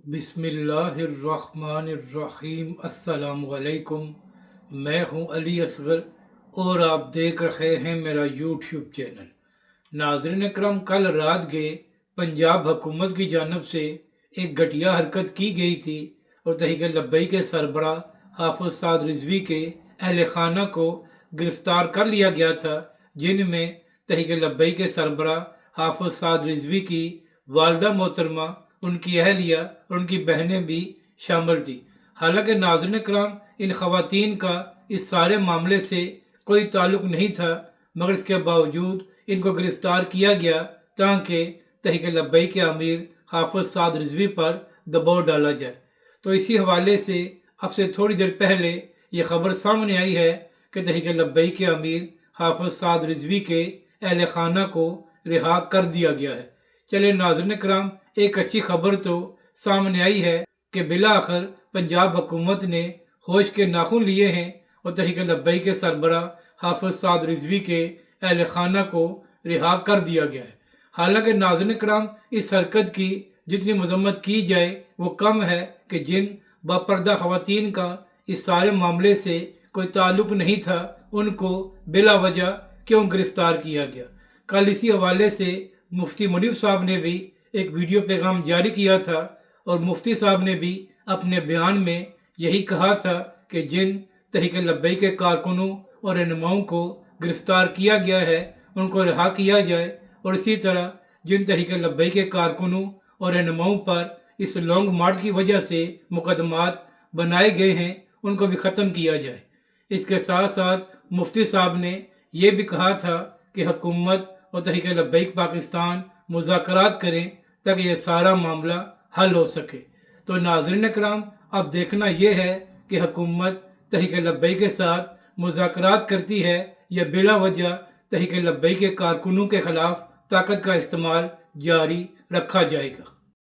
बिस्मिल्लाहिर्रहमानिर्रहीम। अस्सलाम वालेकुम। मैं हूं अली असगर और आप देख रहे हैं मेरा यूट्यूब चैनल। नाज़रीन अकरम, कल रात गए पंजाब हुकूमत की जानब से एक घटिया हरकत की गई थी और तहरीक लब्बैक के सरबराह हाफिज साद रिजवी के अहल खाना को गिरफ्तार कर लिया गया था, जिनमें तहरीक लब्बैक के सरबराह हाफिज साद रिजवी की वालदा मोहतरमा, उनकी अहलिया और उनकी बहनें भी शामिल थी। हालांकि नाज़रीन कराम, इन खवातीन का इस सारे मामले से कोई ताल्लुक नहीं था, मगर इसके बावजूद इनको गिरफ्तार किया गया ताकि तहरीक लब्बैक के अमीर हाफिज साद रिजवी पर दबाव डाला जाए। तो इसी हवाले से अब से थोड़ी देर पहले ये खबर सामने आई है कि तहरीक लब्बैक के अमीर हाफिज साद रिजवी के अहल खाना को रिहा कर दिया गया है। चलिए नाज़रीन कराम, एक अच्छी खबर तो सामने आई है कि बिला आखिर पंजाब हुकूमत ने होश के नाखून लिए हैं और तहरीक लब्बैक के सरबराह हाफिज साद रिजवी के अहल खाना को रिहा कर दिया गया है। हालांकि नाज़रीन कराम, इस हरकत की जितनी मजम्मत की जाए वो कम है कि जिन बापर्दा खवातीन का इस सारे मामले से कोई ताल्लुक नहीं था, उनको बिला वजह क्यों गिरफ्तार किया गया। कल इसी हवाले से मुफ्ती मुनीब साहब ने भी एक वीडियो पैगाम जारी किया था और मुफ्ती साहब ने भी अपने बयान में यही कहा था कि जिन तहरीक लब्बैक के कारकुनों और रहनुमाओं को गिरफ्तार किया गया है उनको रिहा किया जाए और इसी तरह जिन तहरीक लब्बैक के कारकुनों और रहनुमाओं पर इस लॉन्ग मार्च की वजह से मुकदमात बनाए गए हैं उनको भी ख़त्म किया जाए। इसके साथ साथ मुफ्ती साहब ने यह भी कहा था कि हुकूमत और तहरीक लब्बैक पाकिस्तान मुज़ाकरात करें ताकि यह सारा मामला हल हो सके। तो नाज़रीन कराम, अब देखना यह है कि हुकूमत तहरीक लब्बैक के साथ मुज़ाकरात करती है या बिला वजह तहरीक लब्बैक के कारकुनों के खिलाफ ताकत का इस्तेमाल जारी रखा जाएगा।